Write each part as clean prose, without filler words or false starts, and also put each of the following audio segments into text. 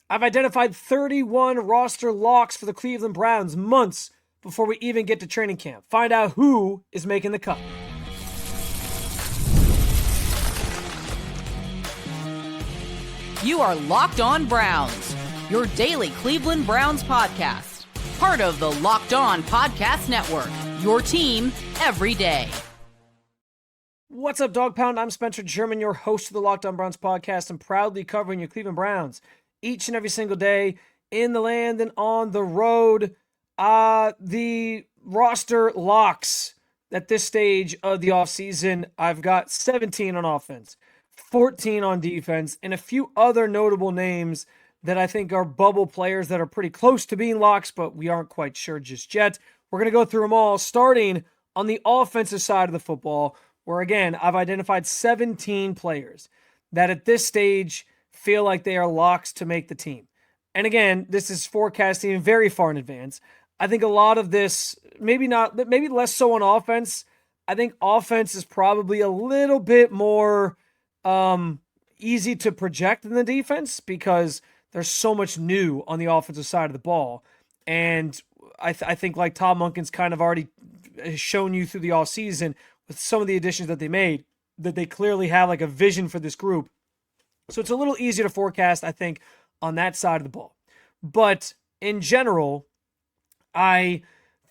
I've identified 31 roster locks for the Cleveland Browns months before we even get to training camp. Find out who is making the cut. You are Locked On Browns, your daily Cleveland Browns podcast. Part of the Locked On Podcast Network, your team every day. What's up, Dog Pound? I'm Spencer German, your host of the Locked On Browns podcast, and proudly covering your Cleveland Browns each and every single day in the land and on the road. The roster locks at this stage of the offseason, I've got 17 on offense, 14 on defense, and a few other notable names that I think are bubble players that are pretty close to being locks, but we aren't quite sure just yet. We're going to go through them all, starting on the offensive side of the football, where, again, I've identified 17 players that at this stage feel like they are locks to make the team. And again, this is forecasting very far in advance. I think a lot of this, maybe less so on offense. I think offense is probably a little bit more easy to project than the defense because there's so much new on the offensive side of the ball. And I think like Tom Munkin's kind of already shown you through the offseason with some of the additions that they made, that they clearly have like a vision for this group. So it's a little easier to forecast, I think, on that side of the ball. But in general, I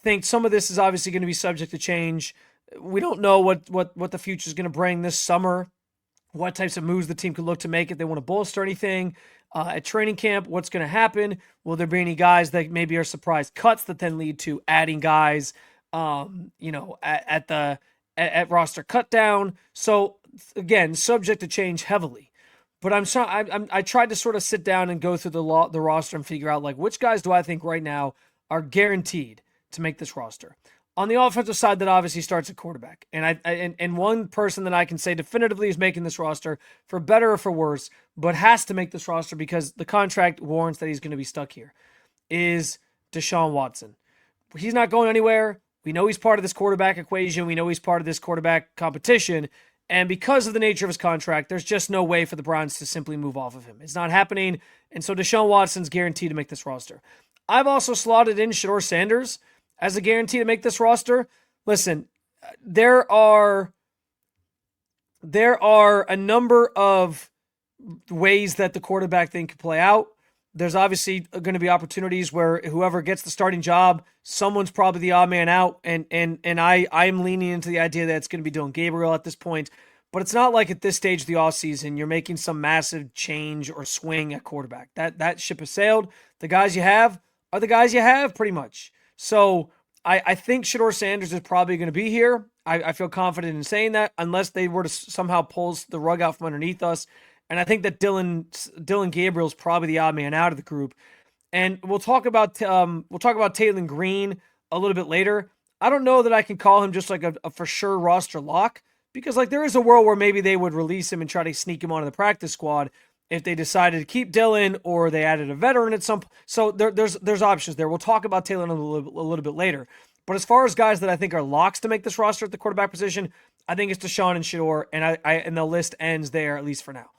think some of this is obviously going to be subject to change. We don't know what the future is going to bring this summer, what types of moves the team could look to make if they want to bolster anything. At training camp, what's going to happen? Will there be any guys that maybe are surprise cuts that then lead to adding guys, at roster cut down? So again, subject to change heavily. But I tried to sort of sit down and go through the roster and figure out like which guys do I think right now are guaranteed to make this roster. On the offensive side, that obviously starts at quarterback. And one person that I can say definitively is making this roster, for better or for worse, but has to make this roster because the contract warrants that he's going to be stuck here, is Deshaun Watson. He's not going anywhere. We know he's part of this quarterback equation. We know he's part of this quarterback competition. And because of the nature of his contract, there's just no way for the Browns to simply move off of him. It's not happening. And so Deshaun Watson's guaranteed to make this roster. I've also slotted in Shedeur Sanders as a guarantee to make this roster. Listen, there are a number of ways that the quarterback thing could play out. There's obviously going to be opportunities where whoever gets the starting job, someone's probably the odd man out, and I'm leaning into the idea that it's going to be Dylan Gabriel at this point. But it's not like at this stage of the offseason you're making some massive change or swing at quarterback. That ship has sailed. The guys you have are the guys you have pretty much. So I think Shedeur Sanders is probably going to be here. I feel confident in saying that, unless they were to somehow pull the rug out from underneath us. And I think that Dylan Gabriel is probably the odd man out of the group. And we'll talk about Taylor Green a little bit later. I don't know that I can call him just like a for sure roster lock, because like there is a world where maybe they would release him and try to sneak him onto the practice squad if they decided to keep Dylan, or they added a veteran at some point. So there's options there. We'll talk about Taylor a little bit later. But as far as guys that I think are locks to make this roster at the quarterback position, I think it's Deshaun and Shedeur, and the list ends there, at least for now.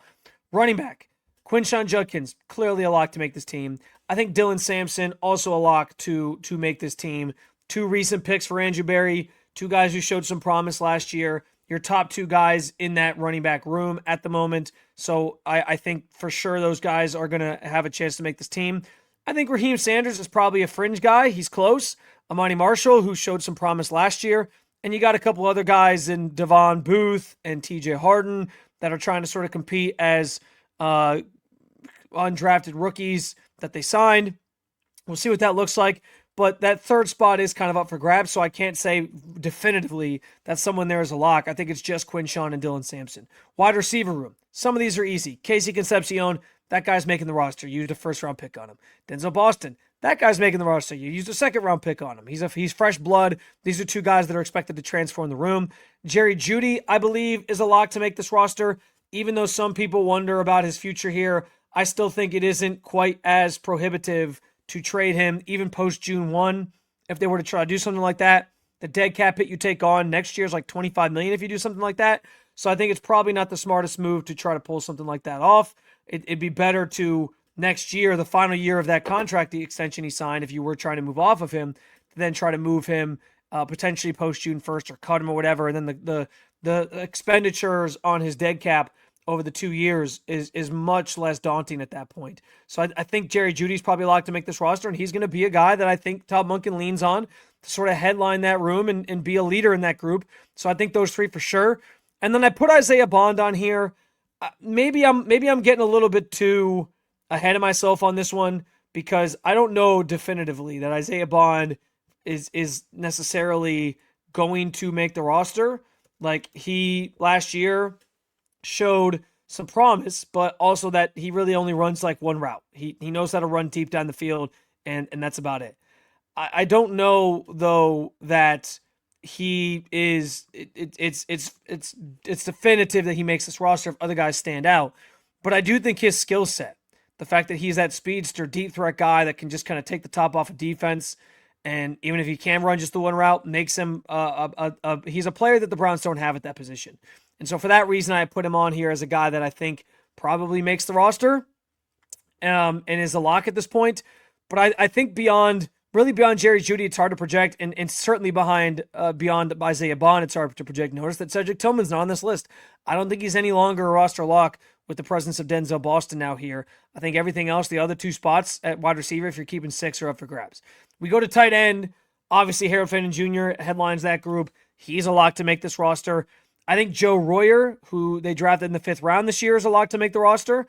Running back, Quinshon Judkins, clearly a lock to make this team. I think Dylan Sampson, also a lock to make this team. Two recent picks for Andrew Berry, two guys who showed some promise last year. Your top two guys in that running back room at the moment. So I think for sure those guys are going to have a chance to make this team. I think Raheem Sanders is probably a fringe guy. He's close. Amani Marshall, who showed some promise last year. And you got a couple other guys in Devon Booth and TJ Harden that are trying to sort of compete as undrafted rookies that they signed. We'll see what that looks like. But that third spot is kind of up for grabs, so I can't say definitively that someone there is a lock. I think it's just Quinshon and Dylan Sampson. Wide receiver room. Some of these are easy. Casey Concepcion, that guy's making the roster. You used a first-round pick on him. Denzel Boston, that guy's making the roster. You used a second-round pick on him. He's fresh blood. These are two guys that are expected to transform the room. Jerry Jeudy, I believe, is a lock to make this roster. Even though some people wonder about his future here, I still think it isn't quite as prohibitive to trade him even post June 1. If they were to try to do something like that, the dead cap hit you take on next year is like $25 million if you do something like that. So I think it's probably not the smartest move to try to pull something like that off. It'd be better to next year, the final year of that contract, the extension he signed, if you were trying to move off of him, to then try to move him potentially post June 1st or cut him or whatever. And then the expenditures on his dead cap over the 2 years is much less daunting at that point. So I think Jerry Jeudy's probably locked to make this roster, and he's going to be a guy that I think Todd Monken leans on to sort of headline that room and be a leader in that group. So I think those three for sure. And then I put Isaiah Bond on here. Maybe I'm getting a little bit too ahead of myself on this one, because I don't know definitively that Isaiah Bond is necessarily going to make the roster. Like, he last year showed some promise, but also that he really only runs like one route. He knows how to run deep down the field, and that's about it. I don't know though that he is it's definitive that he makes this roster if other guys stand out. But I do think his skill set, the fact that he's that speedster, deep threat guy that can just kind of take the top off of defense, and even if he can run just the one route, makes him he's a player that the Browns don't have at that position. And so for that reason, I put him on here as a guy that I think probably makes the roster and is a lock at this point. But I think beyond Jerry Jeudy, it's hard to project, and certainly beyond Isaiah Bond, it's hard to project. Notice that Cedric Tillman's not on this list. I don't think he's any longer a roster lock with the presence of Denzel Boston now here. I think everything else, the other two spots at wide receiver, if you're keeping six, are up for grabs. We go to tight end. Obviously, Harold Fannin Jr. headlines that group. He's a lock to make this roster. I think Joe Royer, who they drafted in the 5th round this year, is a lock to make the roster.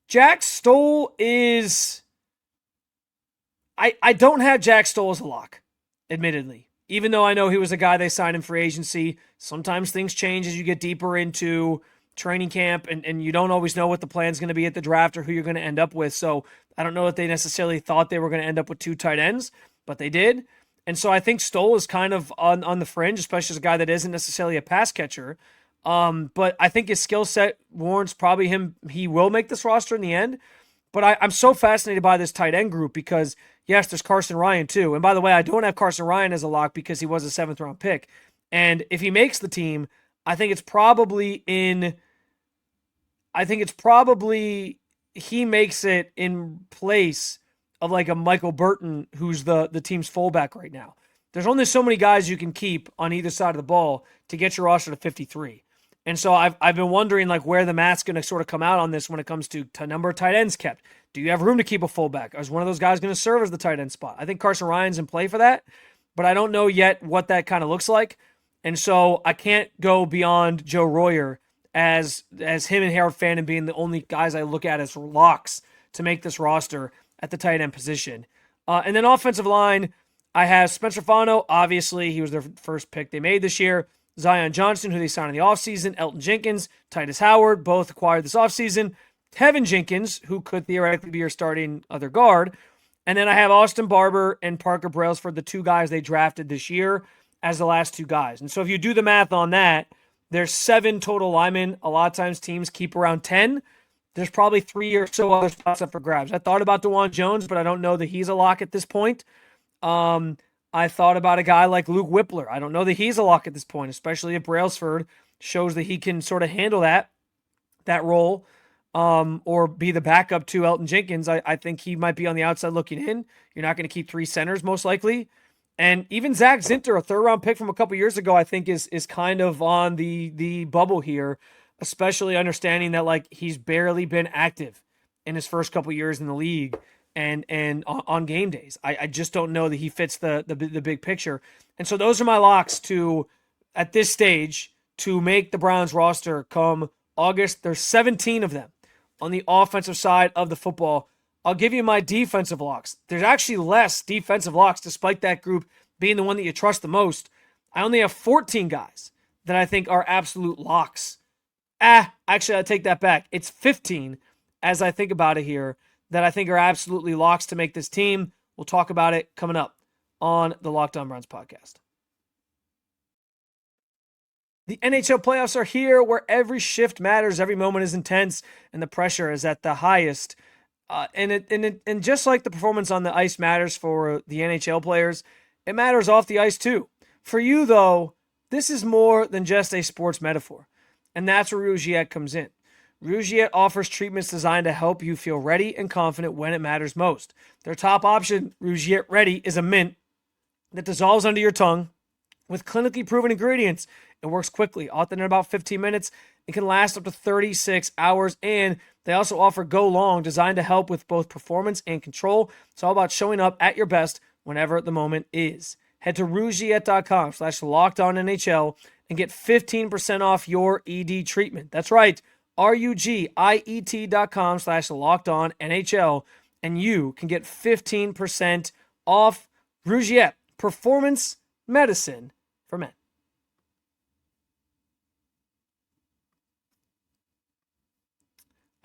Jack Stoll is... I don't have Jack Stoll as a lock, admittedly. Even though I know he was a guy they signed in free agency. Sometimes things change as you get deeper into training camp, and you don't always know what the plan's going to be at the draft or who you're going to end up with. So I don't know that they necessarily thought they were going to end up with 2 tight ends, but they did. And so I think Stoll is kind of on the fringe, especially as a guy that isn't necessarily a pass catcher. But I think his skill set warrants probably him. He will make this roster in the end. But I'm so fascinated by this tight end group because, yes, there's Carson Ryan too. And by the way, I don't have Carson Ryan as a lock because he was a 7th round pick. And if he makes the team, I think it's probably he makes it in place of like a Michael Burton, who's the team's fullback right now. There's only so many guys you can keep on either side of the ball to get your roster to 53. And so I've been wondering like where the math's going to sort of come out on this when it comes to number of tight ends kept. Do you have room to keep a fullback? Is one of those guys going to serve as the tight end spot? I think Carson Ryan's in play for that, but I don't know yet what that kind of looks like. And so I can't go beyond Joe Royer as him and Harold Fannin being the only guys I look at as locks to make this roster at the tight end position. And then offensive line, I have Spencer Fano. Obviously, he was their first pick they made this year. Zion Johnson, who they signed in the offseason. Elton Jenkins, Titus Howard, both acquired this offseason. Tevin Jenkins, who could theoretically be your starting other guard. And then I have Austin Barber and Parker Brailsford, the 2 guys they drafted this year, as the last 2 guys. And so if you do the math on that, there's 7 total linemen. A lot of times teams keep around 10. There's probably 3 or so other spots up for grabs. I thought about DeJuan Jones, but I don't know that he's a lock at this point. I thought about a guy like Luke Whippler. I don't know that he's a lock at this point, especially if Brailsford shows that he can sort of handle that role or be the backup to Elton Jenkins. I think he might be on the outside looking in. You're not going to keep 3 centers most likely. And even Zach Zinter, a 3rd-round pick from a couple years ago, I think is kind of on the bubble here, especially understanding that like he's barely been active in his first couple years in the league. And on game days, I just don't know that he fits the big picture. And so those are my locks at this stage to make the Browns roster come August. There's 17 of them on the offensive side of the football. I'll give you my defensive locks. There's actually less defensive locks despite that group being the one that you trust the most. I only have 14 guys that I think are absolute locks. Actually, I take that back. It's 15 as I think about it here that I think are absolutely locks to make this team. We'll talk about it coming up on the Locked On Browns podcast. The NHL playoffs are here, where every shift matters, every moment is intense, and the pressure is at the highest. And just like the performance on the ice matters for the NHL players, it matters off the ice too. For you, though, this is more than just a sports metaphor, and that's where Rugiet comes in. Rugiet offers treatments designed to help you feel ready and confident when it matters most. Their top option, Rugiet Ready, is a mint that dissolves under your tongue with clinically proven ingredients. It works quickly, often in about 15 minutes. It can last up to 36 hours, and they also offer Go Long, designed to help with both performance and control. It's all about showing up at your best whenever the moment is. Head to Rugiet.com/LockedOnNHL and get 15% off your ED treatment. That's right, RUGIET.com/LockedOnNHL, and you can get 15% off Rugiet, performance medicine for men.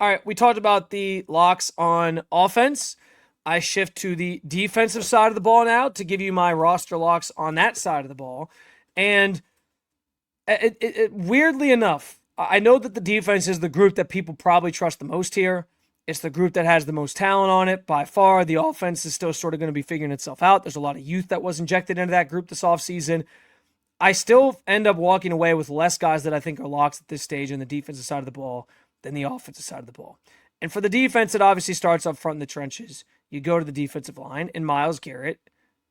All right, we talked about the locks on offense. I shift to the defensive side of the ball now to give you my roster locks on that side of the ball. And weirdly enough, I know that the defense is the group that people probably trust the most here. It's the group that has the most talent on it by far. The offense is still sort of going to be figuring itself out. There's a lot of youth that was injected into that group this offseason. I still end up walking away with less guys that I think are locks at this stage on the defensive side of the ball than the offensive side of the ball. And for the defense, it obviously starts up front in the trenches. You go to the defensive line, and Myles Garrett,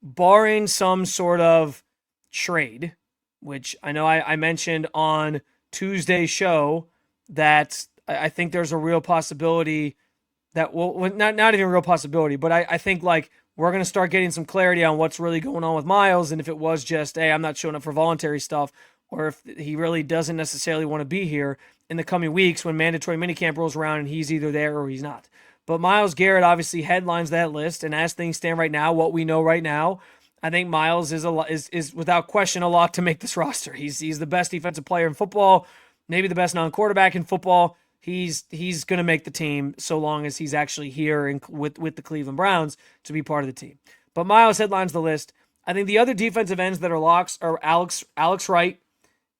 barring some sort of trade, which I know I mentioned on Tuesday's show that I think there's a real possibility that not even a real possibility, but I think like we're going to start getting some clarity on what's really going on with Myles, and if it was just, hey, I'm not showing up for voluntary stuff, or if he really doesn't necessarily want to be here in the coming weeks when mandatory minicamp rolls around and he's either there or he's not. But Myles Garrett obviously headlines that list, and as things stand right now, what we know right now, I think Myles is without question a lock to make this roster. He's the best defensive player in football, maybe the best non-quarterback in football. He's going to make the team so long as he's actually here with the Cleveland Browns to be part of the team. But Myles headlines the list. I think the other defensive ends that are locks are Alex Wright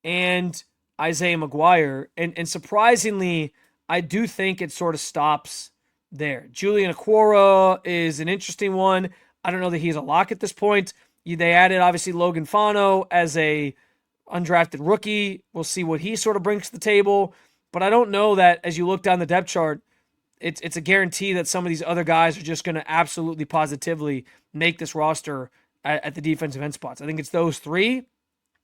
and Isaiah McGuire. And surprisingly, I do think it sort of stops there. Julian Okwara is an interesting one. I don't know that he's a lock at this point. They added, obviously, Logan Fano as a undrafted rookie. We'll see what he sort of brings to the table. But I don't know that as you look down the depth chart, it's a guarantee that some of these other guys are just going to absolutely positively make this roster at the defensive end spots. I think it's those three,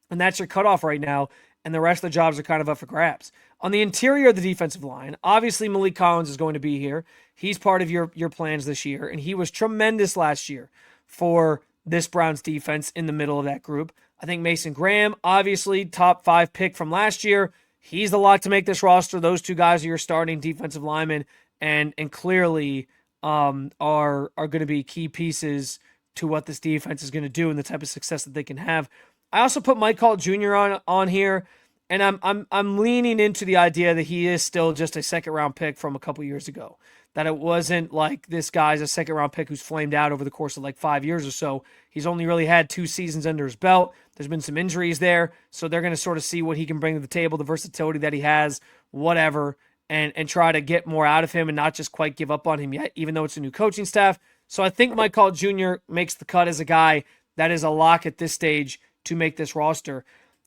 and that's your cutoff right now, and the rest of the jobs are kind of up for grabs. On the interior of the defensive line, obviously Malik Collins is going to be here. He's part of your plans this year, and he was tremendous last year for this Browns defense in the middle of that group. I think Mason Graham, obviously top 5 pick from last year. He's the lock to make this roster. Those two guys are your starting defensive linemen, and clearly are going to be key pieces to what this defense is going to do and the type of success that they can have. I also put Mike Hall Jr. on here, and I'm leaning into the idea that he is still just a second-round pick from a couple years ago. That it wasn't like this guy's a second-round pick who's flamed out over the course of like 5 years or so. He's only really had 2 seasons under his belt. There's been some injuries there, so they're going to sort of see what he can bring to the table, the versatility that he has, whatever, and try to get more out of him and not just quite give up on him yet, even though it's a new coaching staff. So I think Mike Hall Jr. makes the cut as a guy that is a lock at this stage to make this roster.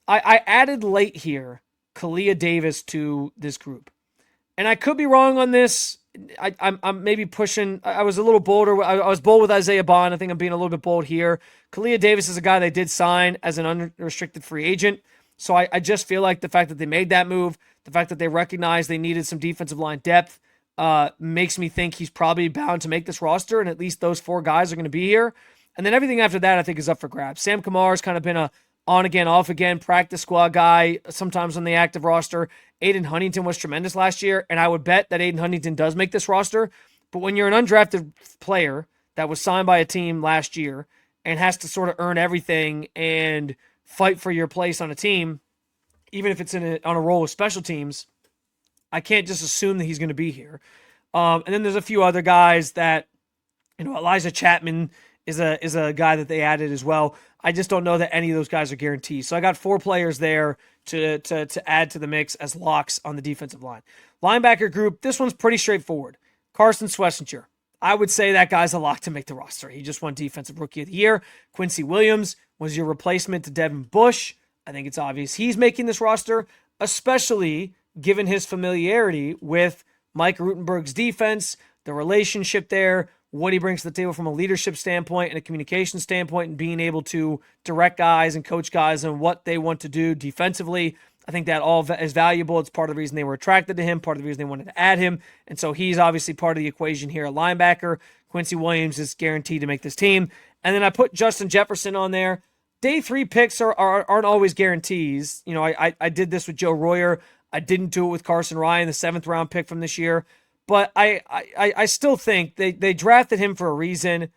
I added late here Kalia Davis to this group. And I could be wrong on this. I'm maybe pushing. I was a little bolder. I was bold with Isaiah Bond. I think I'm being a little bit bold here. Kalia Davis is a guy they did sign as an unrestricted free agent. So I just feel like the fact that they made that move, the fact that they recognized they needed some defensive line depth, makes me think he's probably bound to make this roster, and at least those 4 guys are going to be here. And then everything after that I think is up for grabs. Sam Kamar's kind of been a on-again, off-again practice squad guy, sometimes on the active roster. Aiden Huntington was tremendous last year, and I would bet that Aiden Huntington does make this roster. But when you're an undrafted player that was signed by a team last year and has to sort of earn everything and fight for your place on a team, even if it's on a role with special teams, I can't just assume that he's going to be here. And then there's a few other guys that, Elijah Chapman is a guy that they added as well. I just don't know that any of those guys are guarantees. So I got 4 players there to add to the mix as locks on the defensive line. Linebacker group, this one's pretty straightforward. Carson Swessinger. I would say that guy's a lock to make the roster. He just won Defensive Rookie of the Year. Quincy Williams was your replacement to Devin Bush. I think it's obvious he's making this roster, especially given his familiarity with Mike Rutenberg's defense, the relationship there, what he brings to the table from a leadership standpoint and a communication standpoint, and being able to direct guys and coach guys on what they want to do defensively. I think that all is valuable. It's part of the reason they were attracted to him, part of the reason they wanted to add him. And so he's obviously part of the equation here at linebacker. Quincy Williams is guaranteed to make this team. And then I put Justin Jefferson on there. Day 3 picks aren't always guarantees. You know, I did this with Joe Royer. I didn't do it with Carson Ryan, the 7th round pick from this year. But I still think they drafted him for a reason.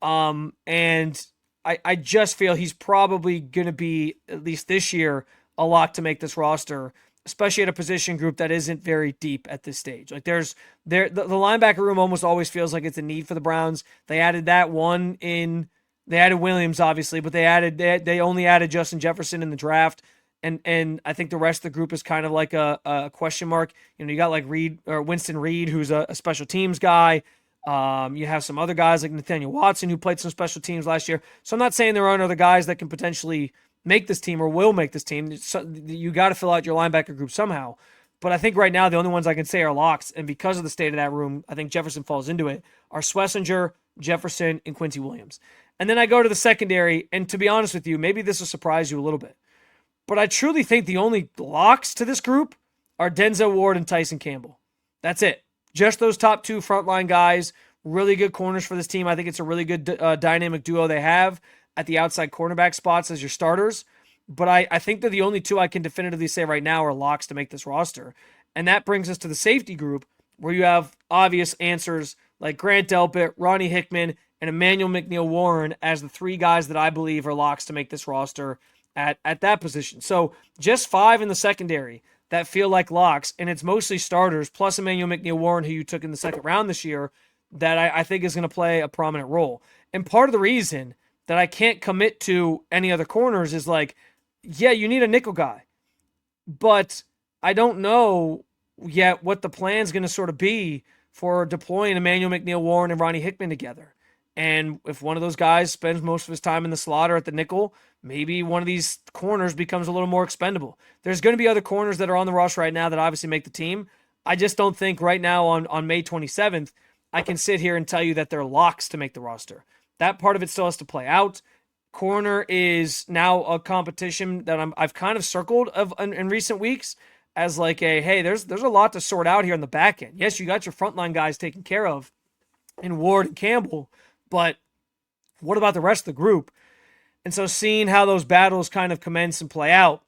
And I just feel he's probably going to be, at least this year, a lot to make this roster, especially at a position group that isn't very deep at this stage. Like the linebacker room almost always feels like it's a need for the Browns. They added they added Williams, obviously, but they only added Justin Jefferson in the draft. And I think the rest of the group is kind of like a question mark. You know, you got like Winston Reed, who's a special teams guy. You have some other guys like Nathaniel Watson, who played some special teams last year. So I'm not saying there aren't other guys that can potentially make this team or will make this team. So you got to fill out your linebacker group somehow. But I think right now the only ones I can say are locks, and because of the state of that room, I think Jefferson falls into it, are Schlesinger, Jefferson, and Quincy Williams. And then I go to the secondary, and to be honest with you, maybe this will surprise you a little bit, but I truly think the only locks to this group are Denzel Ward and Tyson Campbell. That's it. Just those top 2 frontline guys, really good corners for this team. I think it's a really good dynamic duo they have at the outside cornerback spots as your starters. But I think they're the only 2 I can definitively say right now are locks to make this roster. And that brings us to the safety group, where you have obvious answers like Grant Delpit, Ronnie Hickman, and Emmanuel McNeil-Warren as the 3 guys that I believe are locks to make this roster at that position. So just 5 in the secondary that feel like locks, and it's mostly starters, plus Emmanuel McNeil-Warren, who you took in the 2nd round this year, that I think is going to play a prominent role. And part of the reason that I can't commit to any other corners is like, yeah, you need a nickel guy, but I don't know yet what the plan's going to sort of be for deploying Emmanuel McNeil-Warren and Ronnie Hickman together. And if one of those guys spends most of his time in the slot or at the nickel, maybe one of these corners becomes a little more expendable. There's going to be other corners that are on the roster right now that obviously make the team. I just don't think right now on May 27th, I can sit here and tell you that they're locks to make the roster. That part of it still has to play out. Corner is now a competition that I've kind of circled in recent weeks as like hey, there's a lot to sort out here on the back end. Yes, you got your frontline guys taken care of in Ward and Campbell, but what about the rest of the group? And so seeing how those battles kind of commence and play out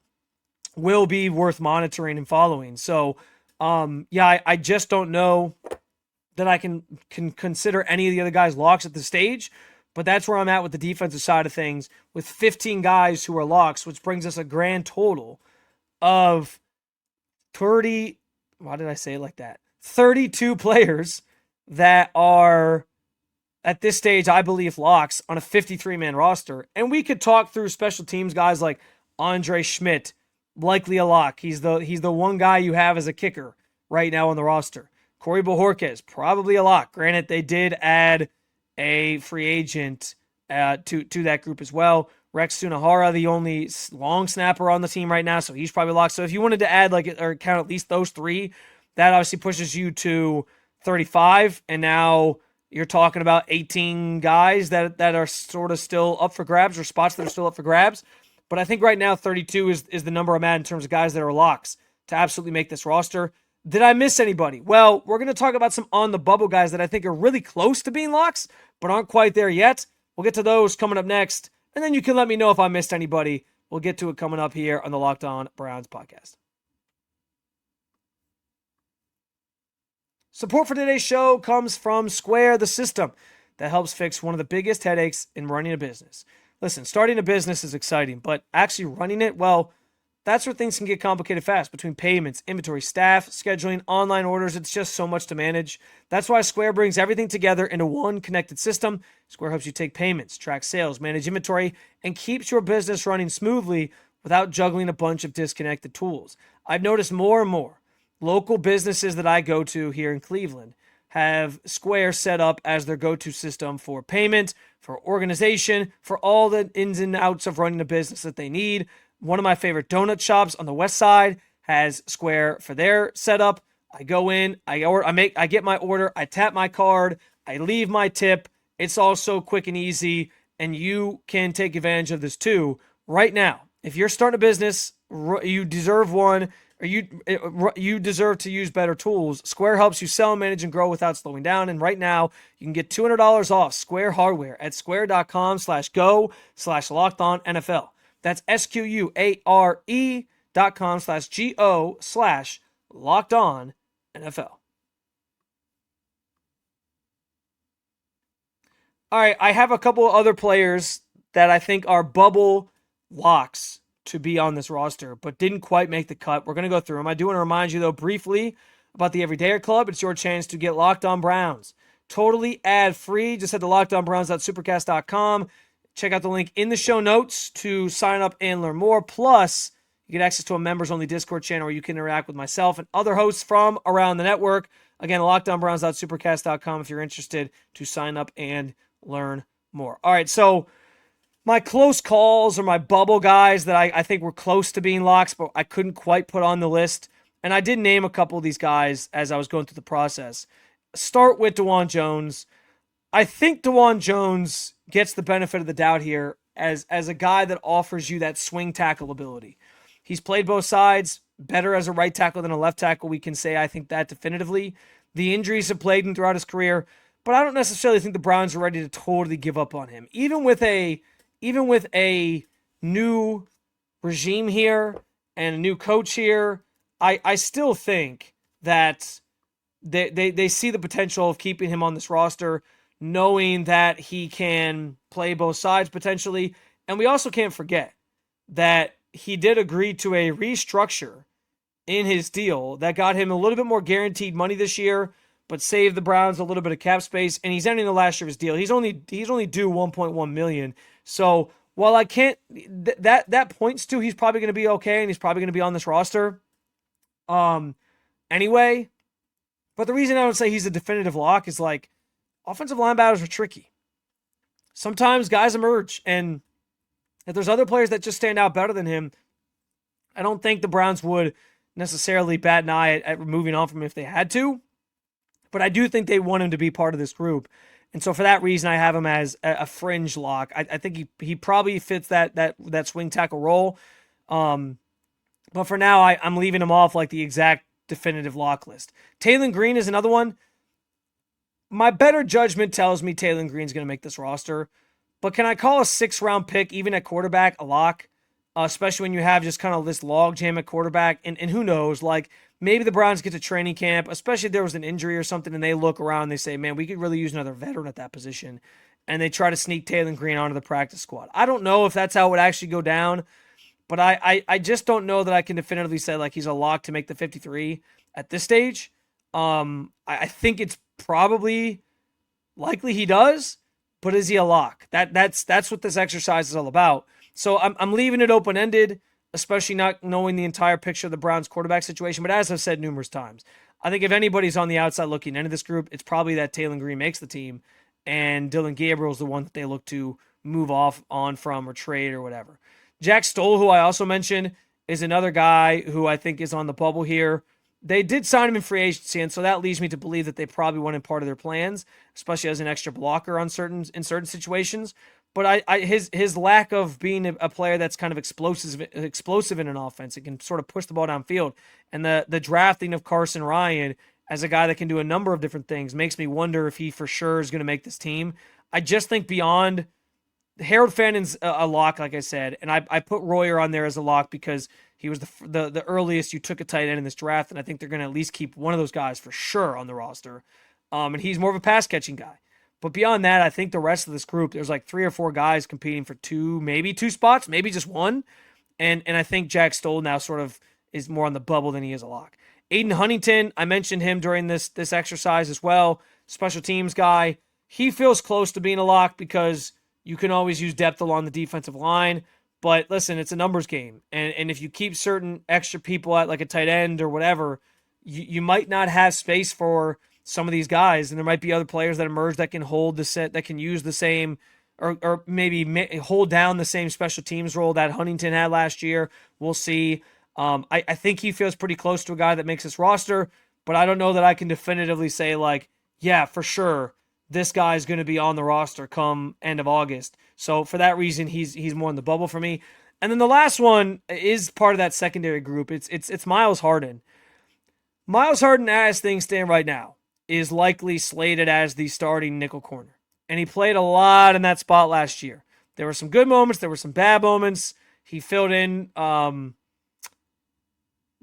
will be worth monitoring and following. So, I just don't know that I can consider any of the other guys locks at this stage, but that's where I'm at with the defensive side of things with 15 guys who are locks, which brings us a grand total of 32 players that are at this stage, I believe, locks on a 53-man roster. And we could talk through special teams guys like Andre Schmidt, likely a lock. He's the one guy you have as a kicker right now on the roster. Corey Bojorquez, probably a lock. Granted, they did add a free agent to that group as well. Rex Sunahara, the only long snapper on the team right now, so he's probably locked. So if you wanted to add or count at least those 3, that obviously pushes you to 35, and now you're talking about 18 guys that are sort of still up for grabs, or spots that are still up for grabs. But I think right now 32 is the number I'm at in terms of guys that are locks to absolutely make this roster. Did I miss anybody? Well, we're going to talk about some on-the-bubble guys that I think are really close to being locks, but aren't quite there yet. We'll get to those coming up next, and then you can let me know if I missed anybody. We'll get to it coming up here on the Locked On Browns podcast. Support for today's show comes from Square, the system that helps fix one of the biggest headaches in running a business. Listen, starting a business is exciting, but actually running it, well, that's where things can get complicated fast. Between payments, inventory, staff, scheduling, online orders, it's just so much to manage. That's why Square brings everything together into one connected system. Square helps you take payments, track sales, manage inventory, and keeps your business running smoothly without juggling a bunch of disconnected tools. I've noticed more and more local businesses that I go to here in Cleveland have Square set up as their go-to system for payment, for organization, for all the ins and outs of running a business that they need. One of my favorite donut shops on the west side has Square for their setup. I go in, I get my order, I tap my card, I leave my tip. It's all so quick and easy, and you can take advantage of this too right now. If you're starting a business, you deserve one, or you deserve to use better tools. Square helps you sell, manage, and grow without slowing down. And right now, you can get $200 off Square hardware at square.com/go/lockedonnfl. That's SQUARE.com/GO/lockedonnfl. All right, I have a couple of other players that I think are bubble locks to be on this roster, but didn't quite make the cut. We're going to go through them. I do want to remind you, though, briefly about the Everydayer Club. It's your chance to get Locked On Browns. Totally ad-free. Just head to lockedonbrowns.supercast.com. Check out the link in the show notes to sign up and learn more. Plus, you get access to a members-only Discord channel where you can interact with myself and other hosts from around the network. Again, lockedonbrowns.supercast.com if you're interested to sign up and learn more. All right, so my close calls are my bubble guys that I think were close to being locks, but I couldn't quite put on the list. And I did name a couple of these guys as I was going through the process. Start with DeJuan Jones. I think DeJuan Jones gets the benefit of the doubt here as a guy that offers you that swing tackle ability. He's played both sides, better as a right tackle than a left tackle. We can say I think that definitively. The injuries have plagued him throughout his career, but I don't necessarily think the Browns are ready to totally give up on him. Even with a new regime here and a new coach here, I still think that they see the potential of keeping him on this roster, knowing that he can play both sides potentially. And we also can't forget that he did agree to a restructure in his deal that got him a little bit more guaranteed money this year, but saved the Browns a little bit of cap space. And he's ending the last year of his deal. He's only due $1.1 million. So while I can't, that points to he's probably going to be okay and he's probably going to be on this roster. Anyway, but the reason I would say he's a definitive lock is like offensive linebackers are tricky. Sometimes guys emerge, and if there's other players that just stand out better than him, I don't think the Browns would necessarily bat an eye at moving on from him if they had to. But I do think they want him to be part of this group. And so for that reason, I have him as a fringe lock. I think he probably fits that swing tackle role. But for now, I'm leaving him off like the exact definitive lock list. Taylor Green is another one. My better judgment tells me Taylor Green's going to make this roster. But can I call a 6th-round pick, even at quarterback, a lock? Especially when you have just kind of this logjam at quarterback. And who knows, like maybe the Browns get to training camp, especially if there was an injury or something, and they look around and they say, man, we could really use another veteran at that position. And they try to sneak Taylor Green onto the practice squad. I don't know if that's how it would actually go down, but I just don't know that I can definitively say like he's a lock to make the 53 at this stage. I think it's probably likely he does, but is he a lock? That's what this exercise is all about. So I'm leaving it open-ended, especially not knowing the entire picture of the Browns quarterback situation. But as I've said numerous times, I think if anybody's on the outside looking into this group, it's probably that Taylor Green makes the team and Dylan Gabriel's the one that they look to move on from or trade or whatever. Jack Stoll, who I also mentioned, is another guy who I think is on the bubble here. They did sign him in free agency, and so that leads me to believe that they probably want him part of their plans, especially as an extra blocker in certain situations. But his lack of being a player that's kind of explosive in an offense, it can sort of push the ball downfield, and the drafting of Carson Ryan as a guy that can do a number of different things makes me wonder if he for sure is going to make this team. I just think beyond Harold Fannon's a lock, like I said, and I put Royer on there as a lock because he was the earliest you took a tight end in this draft, and I think they're going to at least keep one of those guys for sure on the roster. And he's more of a pass-catching guy. But beyond that, I think the rest of this group, there's like 3 or 4 guys competing for maybe two spots, maybe just one. And I think Jack Stoll now sort of is more on the bubble than he is a lock. Aiden Huntington, I mentioned him during this exercise as well. Special teams guy. He feels close to being a lock because you can always use depth along the defensive line. But listen, it's a numbers game. And if you keep certain extra people at like a tight end or whatever, you might not have space for some of these guys. And there might be other players that emerge that can hold the set, that can use the same or maybe hold down the same special teams role that Huntington had last year. We'll see. I think he feels pretty close to a guy that makes this roster, but I don't know that I can definitively say, like, yeah, for sure, this guy's going to be on the roster come end of August. So for that reason, he's more in the bubble for me. And then the last one is part of that secondary group. It's Myles Harden. Myles Harden, as things stand right now, is likely slated as the starting nickel corner. And he played a lot in that spot last year. There were some good moments. There were some bad moments. He filled in.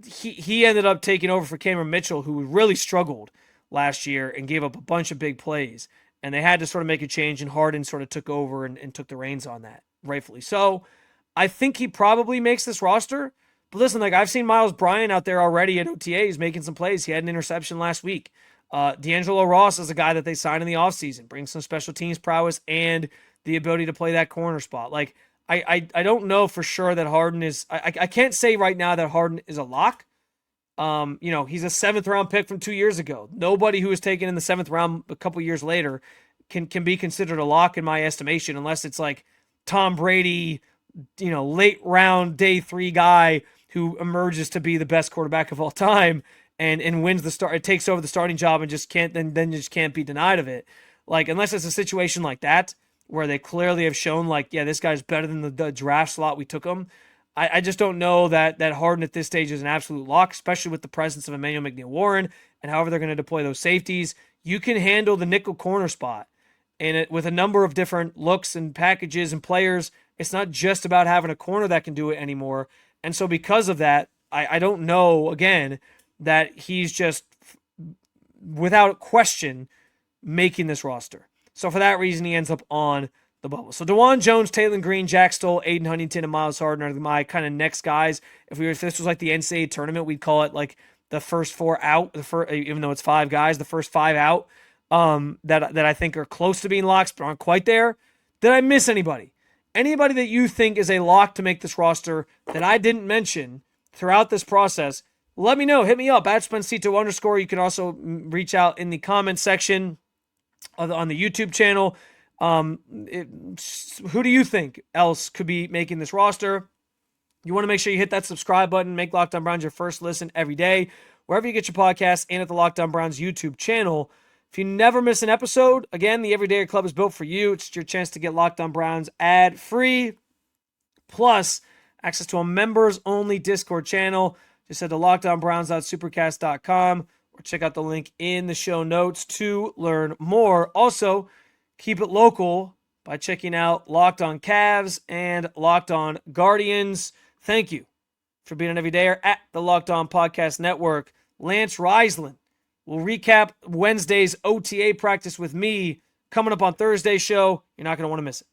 He ended up taking over for Cameron Mitchell, who really struggled last year and gave up a bunch of big plays. And they had to sort of make a change, and Harden sort of took over and took the reins on that, rightfully so. I think he probably makes this roster. But listen, like, I've seen Miles Bryant out there already at OTAs making some plays. He had an interception last week. D'Angelo Ross is a guy that they signed in the offseason, brings some special teams prowess and the ability to play that corner spot. Like, I don't know for sure that Harden is. I can't say right now that Harden is a lock. He's a 7th round pick from 2 years ago. Nobody who was taken in the 7th round a couple years later can be considered a lock in my estimation, unless it's like Tom Brady, late round day 3 guy who emerges to be the best quarterback of all time and wins the start. It takes over the starting job and just can't be denied of it. Like, unless it's a situation like that where they clearly have shown, like, yeah, this guy's better than the draft slot we took him. I just don't know that Harden at this stage is an absolute lock, especially with the presence of McNeil-Warren and however they're going to deploy those safeties. You can handle the nickel corner spot, and with a number of different looks and packages and players, it's not just about having a corner that can do it anymore. And so because of that, I don't know, again, that he's just, without question, making this roster. So for that reason, he ends up on the bubble. So DeJuan Jones, Taylor Green, Jack Stoll, Aiden Huntington, and Myles Harden are my kind of next guys. If this was like the NCAA tournament, we'd call it like the first 4 out, even though it's 5 guys, the first 5 out that I think are close to being locks but aren't quite there. Did I miss anybody? Anybody that you think is a lock to make this roster that I didn't mention throughout this process, let me know. Hit me up at Spencito_. You can also reach out in the comments section on the YouTube channel. Who do you think else could be making this roster? You want to make sure you hit that subscribe button. Make Locked On Browns your first listen every day, wherever you get your podcasts, and at the Locked On Browns YouTube channel. If you never miss an episode, again, the Everydayer Club is built for you. It's your chance to get Locked On Browns ad-free, plus access to a members-only Discord channel. Just head to lockedonbrowns.supercast.com or check out the link in the show notes to learn more. Also, keep it local by checking out Locked On Cavs and Locked On Guardians. Thank you for being an Everydayer at the Locked On Podcast Network. Lance Reisland will recap Wednesday's OTA practice with me coming up on Thursday's show. You're not going to want to miss it.